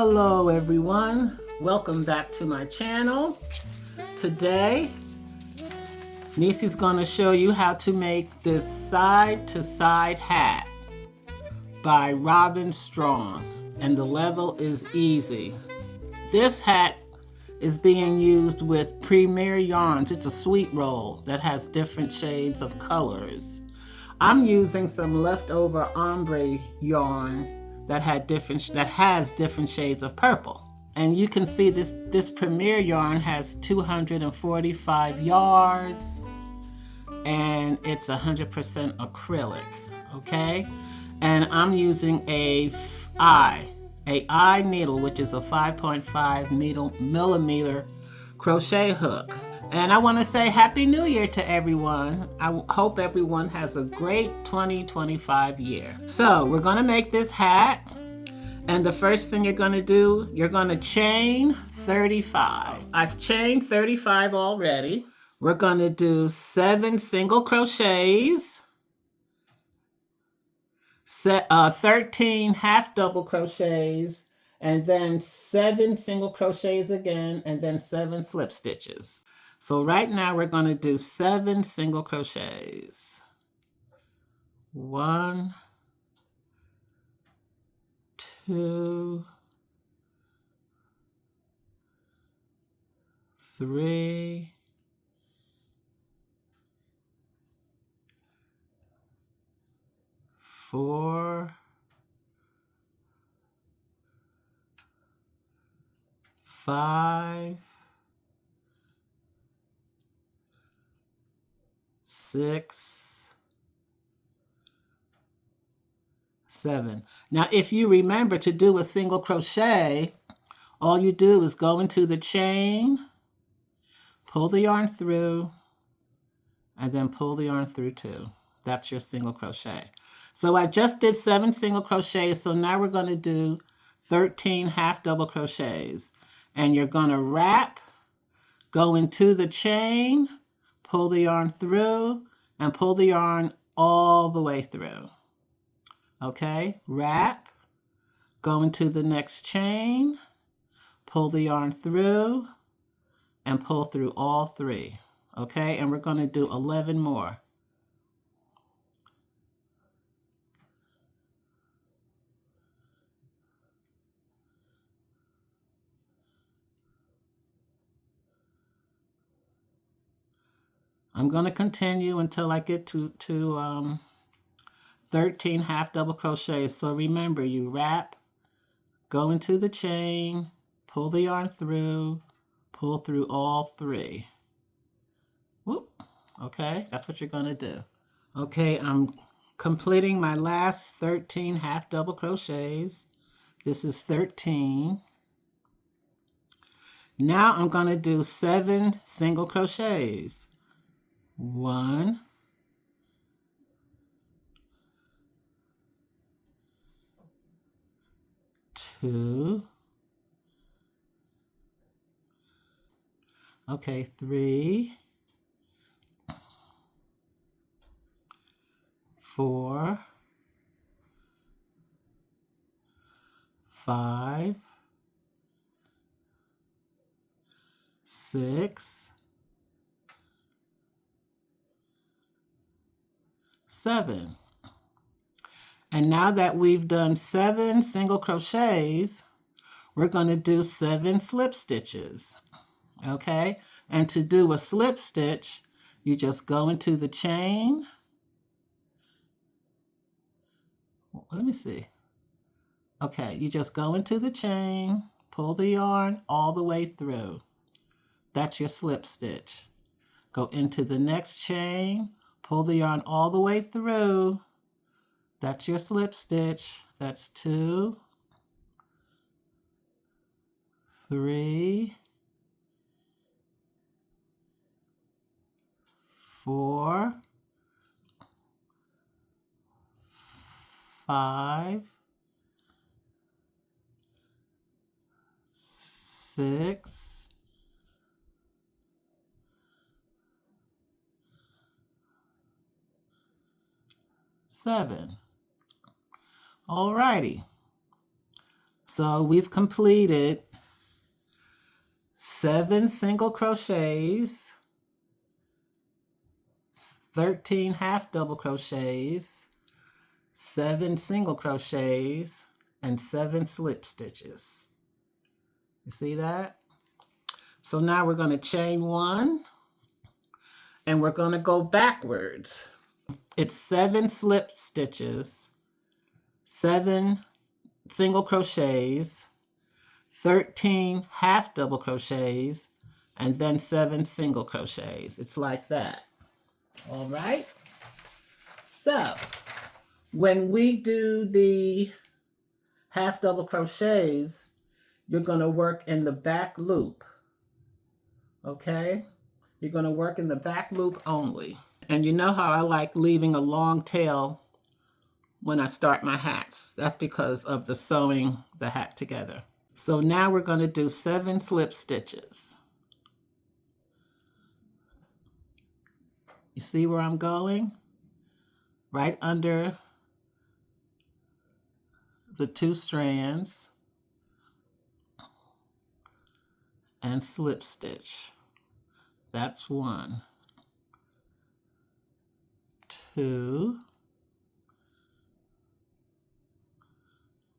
Hello everyone, welcome back to my channel. Today, Nisi's going to show you how to make this side-to-side hat by Robin Strong, and the level is easy. This hat is being used with Premier yarns. It's a sweet roll that has different shades of colors. I'm using some leftover ombre yarn that has different shades of purple. And you can see this Premier yarn has 245 yards and it's 100% acrylic, okay? And I'm using a eye needle, which is a 5.5 millimeter crochet hook. And I want to say Happy New Year to everyone. I hope everyone has a great 2025 year. So we're going to make this hat. And the first thing you're going to do, you're going to chain 35. I've chained 35 already. We're going to do 7 single crochets, 13 half double crochets, and then 7 single crochets again, and then 7 slip stitches. So right now we're going to do 7 single crochets. 1, 2, 3, 4, 5, 6, 7. Now, if you remember to do a single crochet, all you do is go into the chain, pull the yarn through, and then pull the yarn through too. That's your single crochet. So I just did 7 single crochets, so now we're going to do 13 half double crochets. And you're going to wrap, go into the chain, pull the yarn through, and pull the yarn all the way through. Okay, wrap, go into the next chain, pull the yarn through, and pull through all 3. Okay, and we're going to do 11 more. I'm going to continue until I get to 13 half double crochets. So remember, you wrap, go into the chain, pull the yarn through, pull through all 3. Whoop. Okay, that's what you're going to do. Okay, I'm completing my last 13 half double crochets. This is 13. Now I'm going to do 7 single crochets. 1, 2, okay, 3, 4, 5, 6, 7. And now that we've done 7 single crochets, we're going to do 7 slip stitches. Okay? And to do a slip stitch, you just go into the chain. Let me see. Okay, you just go into the chain, pull the yarn all the way through. That's your slip stitch. Go into the next chain, pull the yarn all the way through. That's your slip stitch. That's 2, 3, 4, 5, 6, 7. Alrighty. So we've completed 7 single crochets, 13 half double crochets, 7 single crochets, and 7 slip stitches. You see that? So now we're going to chain 1 and we're going to go backwards. It's 7 slip stitches, 7 single crochets, 13 half double crochets, and then 7 single crochets. It's like that. All right. So when we do the half double crochets, you're going to work in the back loop. Okay? You're going to work in the back loop only. And you know how I like leaving a long tail when I start my hats. That's because of the sewing the hat together. So now we're going to do 7 slip stitches. You see where I'm going? Right under the 2 strands and slip stitch. That's 1, 2,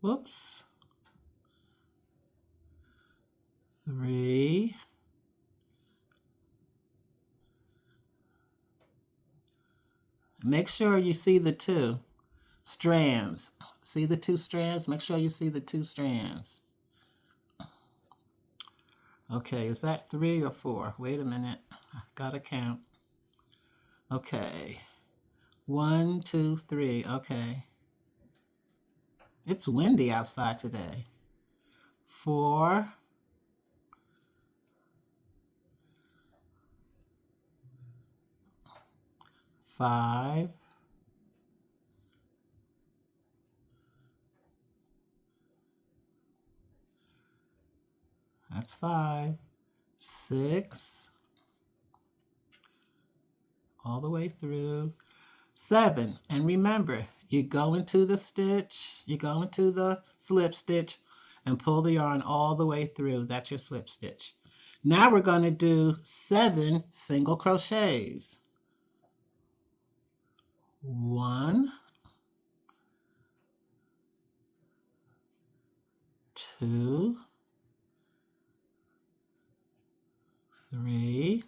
whoops, 3, make sure you see the 2 strands. See the 2 strands? Make sure you see the 2 strands. Okay, is that 3 or 4? Wait a minute, I gotta count. Okay, 1, 2, 3, okay. It's windy outside today. 4, 5, 5, 6, all the way through, 7. And remember, you go into the stitch, you go into the slip stitch and pull the yarn all the way through. That's your slip stitch. Now we're going to do 7 single crochets. 1, 2, 3,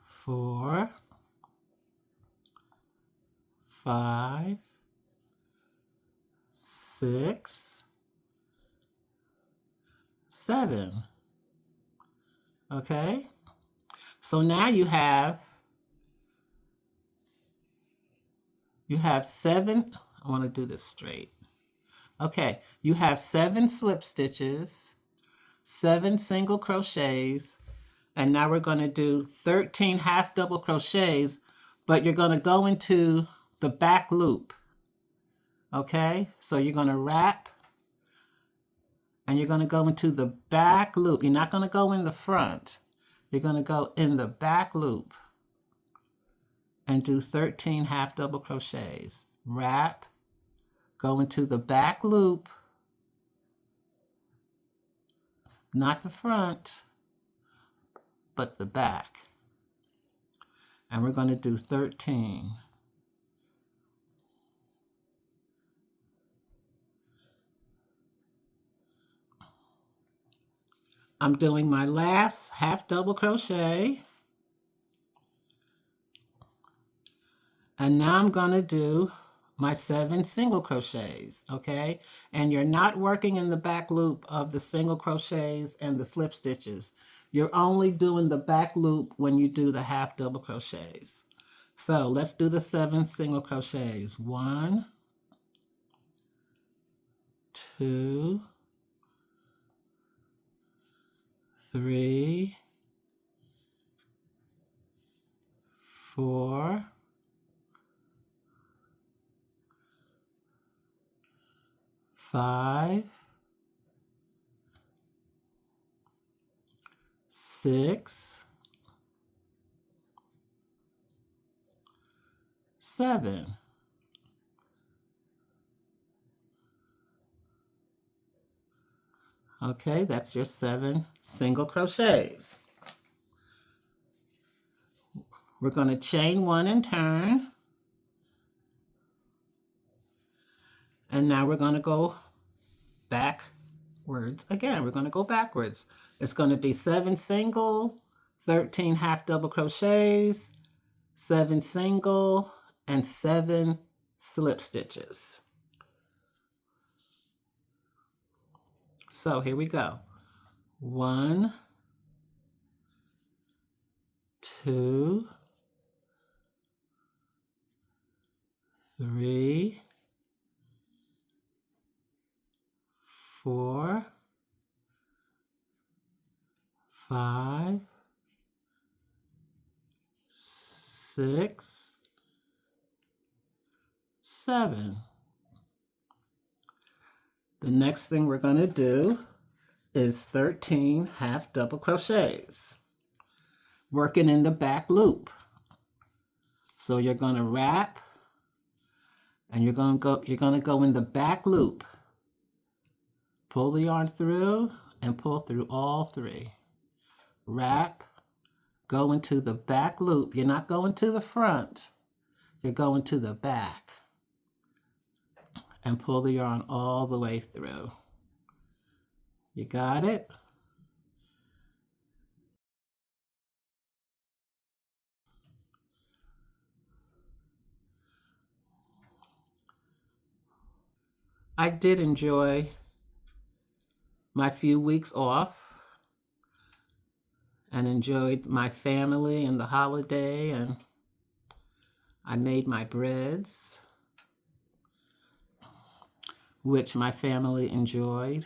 4, 5, 6, 7. Okay? So now you have 7, I want to do this straight. Okay, you have 7 slip stitches, 7 single crochets, and now we're going to do 13 half double crochets, but you're going to go into the back loop. Okay, so you're going to wrap and you're going to go into the back loop. You're not going to go in the front. You're going to go in the back loop and do 13 half double crochets. Wrap, go into the back loop, not the front, but the back. And we're going to do 13. I'm doing my last half double crochet. And now I'm going to do my 7 single crochets, okay? And you're not working in the back loop of the single crochets and the slip stitches. You're only doing the back loop when you do the half double crochets. So let's do the 7 single crochets. 1, 2, 3, 4, 5, 6, 7. Okay, that's your 7 single crochets. We're going to chain 1 and turn. And now we're going to go backwards again. We're going to go backwards. It's going to be 7 single, 13 half double crochets, 7 single, and 7 slip stitches. So here we go. 1, 2, 3, 4, 5, 6, 7. The next thing we're going to do is 13 half double crochets, working in the back loop. So you're going to wrap, and you're going to go in the back loop. Pull the yarn through and pull through all 3. Wrap, go into the back loop. You're not going to the front. You're going to the back. And pull the yarn all the way through. You got it? I did enjoy my few weeks off and enjoyed my family and the holiday, and I made my breads, which my family enjoyed.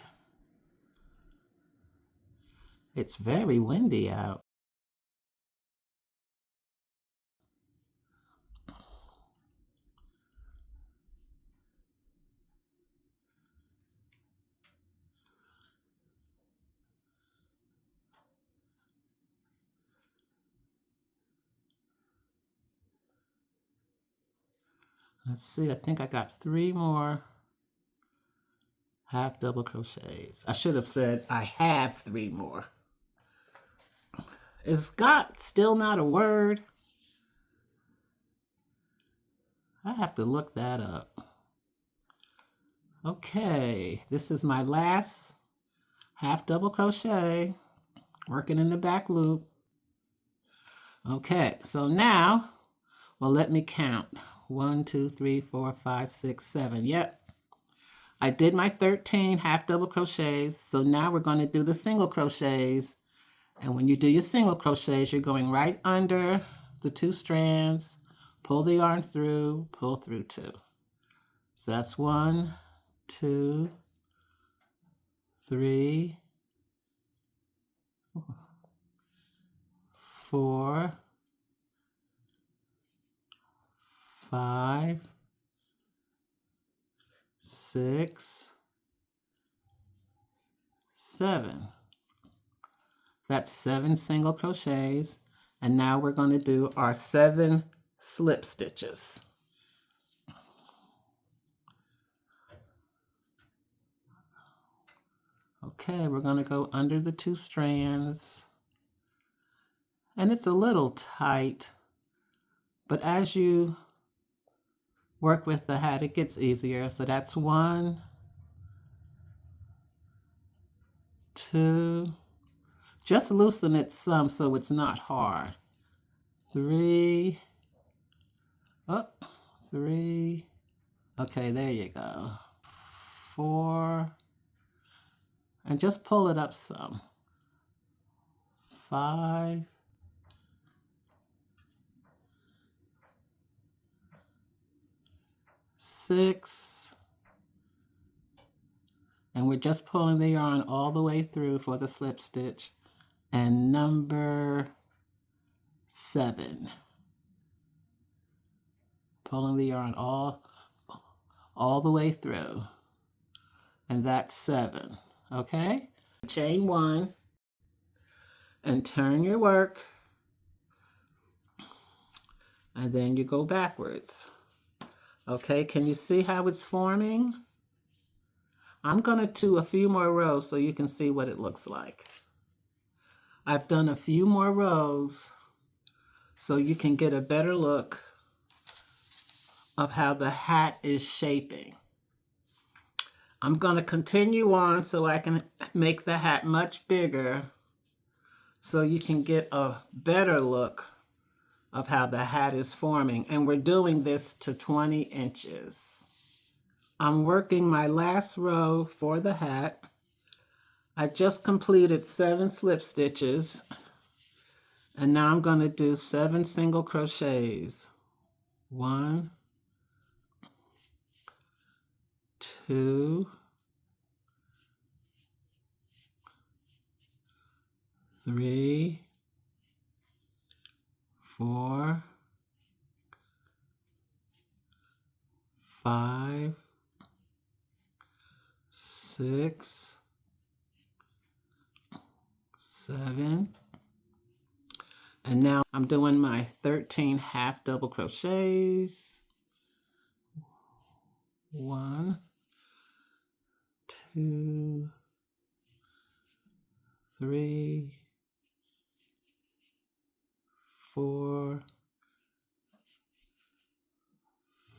It's very windy out. Let's see, I think I got 3 more half double crochets. I should have said I have 3 more. Is got still not a word? I have to look that up. Okay, this is my last half double crochet, working in the back loop. Okay, so now, well, let me count. 1, 2, 3, 4, 5, 6, 7. Yep. I did my 13 half double crochets. So now we're going to do the single crochets. And when you do your single crochets, you're going right under the 2 strands, pull the yarn through, pull through 2. So that's 1, 2, 3, 4, 5, 6, 7. That's 7 single crochets. And now we're going to do our 7 slip stitches. Okay, we're going to go under the 2 strands. And it's a little tight, but as you work with the hat, it gets easier. So that's 1, 2, just loosen it some so it's not hard. 3, up, 3, okay, there you go. 4, and just pull it up some. 5, 6, and we're just pulling the yarn all the way through for the slip stitch. And number 7. Pulling the yarn all the way through. And that's 7, okay? Chain 1 and turn your work. And then you go backwards. Okay, can you see how it's forming? I'm going to do a few more rows so you can see what it looks like. I've done a few more rows so you can get a better look of how the hat is shaping. I'm going to continue on so I can make the hat much bigger so you can get a better look of how the hat is forming. And we're doing this to 20 inches. I'm working my last row for the hat. I just completed 7 slip stitches, and now I'm going to do 7 single crochets. 1, 2, 3, 4, 5, 6, 7, and now I'm doing my 13 half double crochets. 1, 2, 3, 4,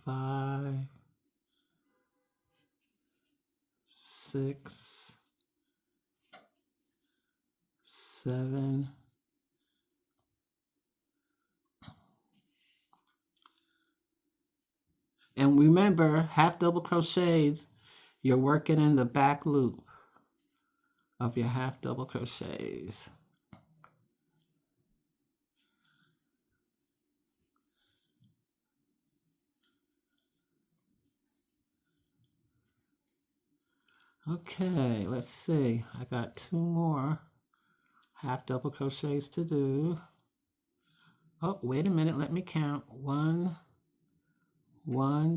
5, 6, 7, and remember, half double crochets, you're working in the back loop of your half double crochets. Okay, let's see. I got 2 more half double crochets to do. Oh, wait a minute, let me count. 1,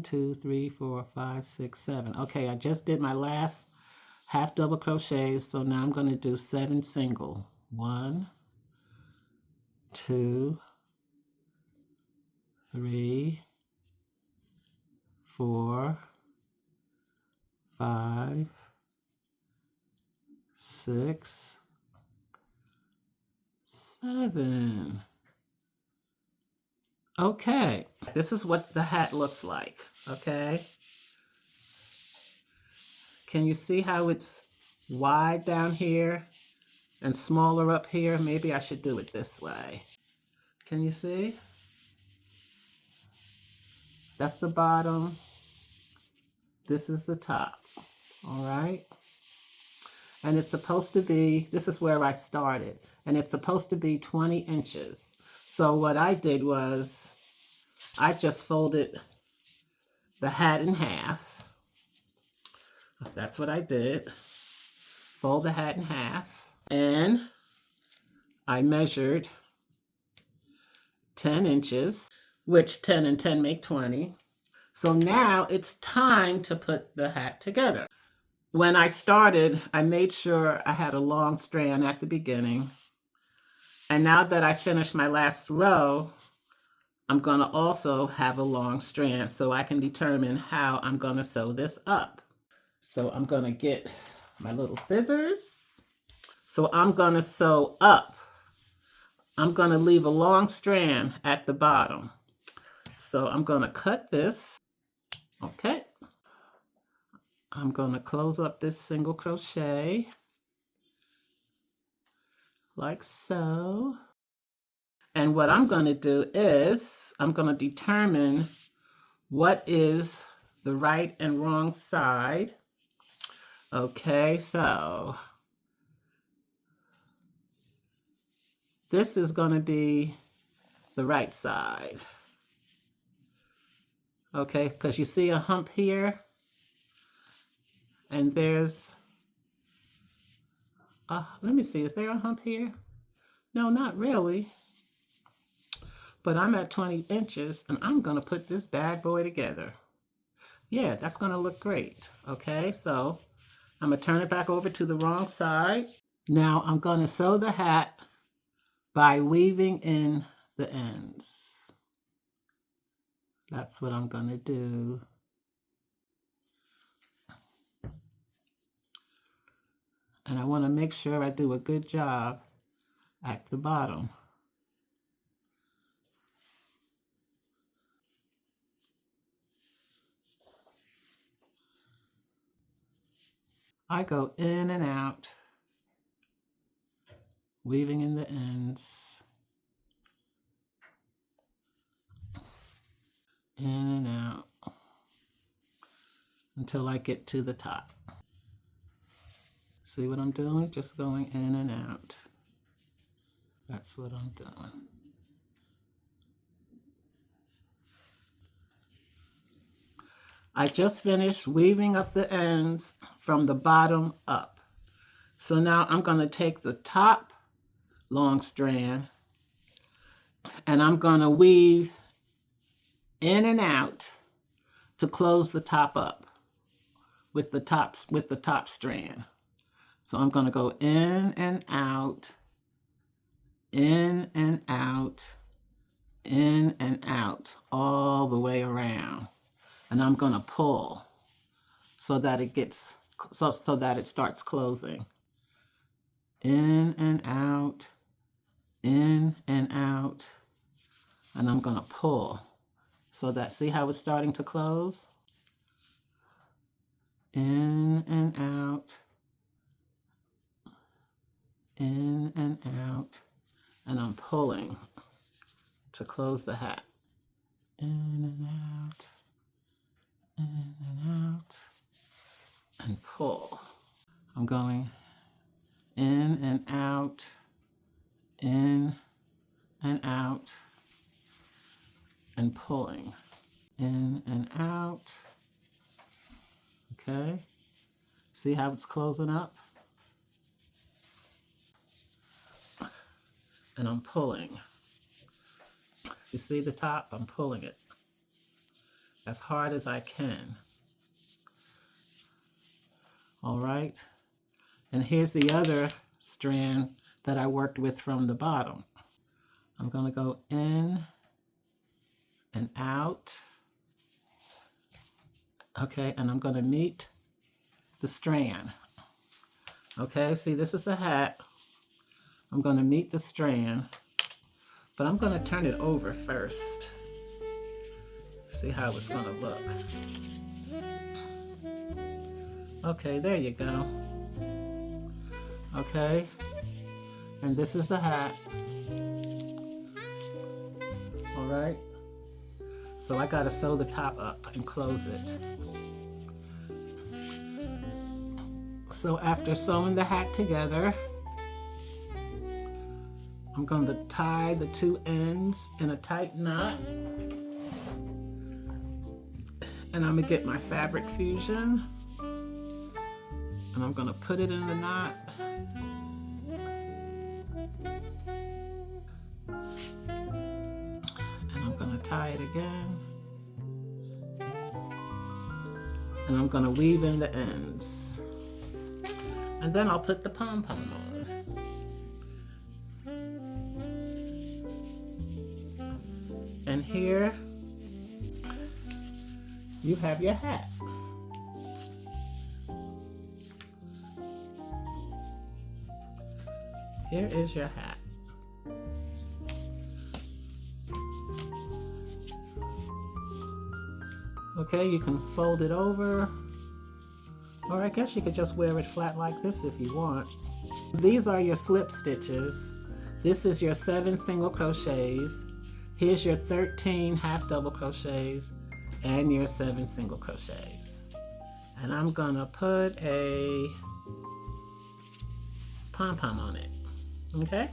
2, 3, 4, 5, 6, 7. Okay, I just did my last half double crochets, so now I'm going to do 7 single. 1, 2, 3, 4, 5, 6, 7. Okay, this is what the hat looks like, okay? Can you see how it's wide down here and smaller up here? Maybe I should do it this way. Can you see? That's the bottom. This is the top, all right? And it's supposed to be, this is where I started, and it's supposed to be 20 inches. So what I did was, I just folded the hat in half. That's what I did. Fold the hat in half. And I measured 10 inches, which 10 and 10 make 20. So now it's time to put the hat together. When I started, I made sure I had a long strand at the beginning. And now that I finished my last row, I'm going to also have a long strand so I can determine how I'm going to sew this up. So I'm going to get my little scissors. So I'm going to sew up. I'm going to leave a long strand at the bottom. So I'm going to cut this. Okay. I'm going to close up this single crochet like so. And what I'm going to do is I'm going to determine what is the right and wrong side. Okay, so this is going to be the right side. Okay, because you see a hump here, and there's, let me see, is there a hump here? No, not really. But I'm at 20 inches, and I'm going to put this bad boy together. Yeah, that's going to look great. Okay, so I'm going to turn it back over to the wrong side. Now I'm going to sew the hat by weaving in the ends. That's what I'm going to do. And I want to make sure I do a good job at the bottom. I go in and out, weaving in the ends, in and out, until I get to the top. See what I'm doing? Just going in and out. That's what I'm doing. I just finished weaving up the ends from the bottom up. So now I'm going to take the top long strand and I'm going to weave in and out to close the top up with the top strand. So I'm going to go in and out, in and out, in and out, all the way around. And I'm going to pull so that it gets so that it starts closing. In and out, in and out. And I'm going to pull so that, see how it's starting to close? In and out, in and out. And I'm pulling to close the hat. In and out, in and out, and pull. I'm going in and out, in and out, and pulling. In and out. Okay. See how it's closing up? And I'm pulling. You see the top? I'm pulling it as hard as I can. All right. And here's the other strand that I worked with from the bottom. I'm going to go in and out. Okay, and I'm going to meet the strand. Okay, see, this is the hat. I'm going to meet the strand, but I'm going to turn it over first. See how it's going to look. Okay, there you go. Okay, and this is the hat. All right, so I got to sew the top up and close it. So after sewing the hat together, I'm going to tie the two ends in a tight knot. And I'm going to get my fabric fusion. And I'm going to put it in the knot. And I'm going to tie it again. And I'm going to weave in the ends. And then I'll put the pom-pom on. And here you have your hat. Here is your hat. Okay, you can fold it over, or I guess you could just wear it flat like this if you want. These are your slip stitches. This is your 7 single crochets. Here's your 13 half double crochets and your 7 single crochets. And I'm gonna put a pom-pom on it, okay?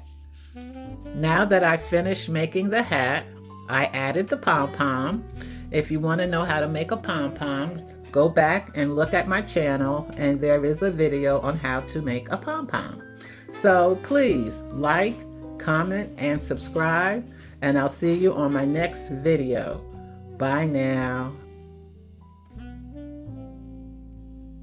Now that I finished making the hat, I added the pom-pom. If you wanna know how to make a pom-pom, go back and look at my channel and there is a video on how to make a pom-pom. So please like, comment, and subscribe. And I'll see you on my next video. Bye now.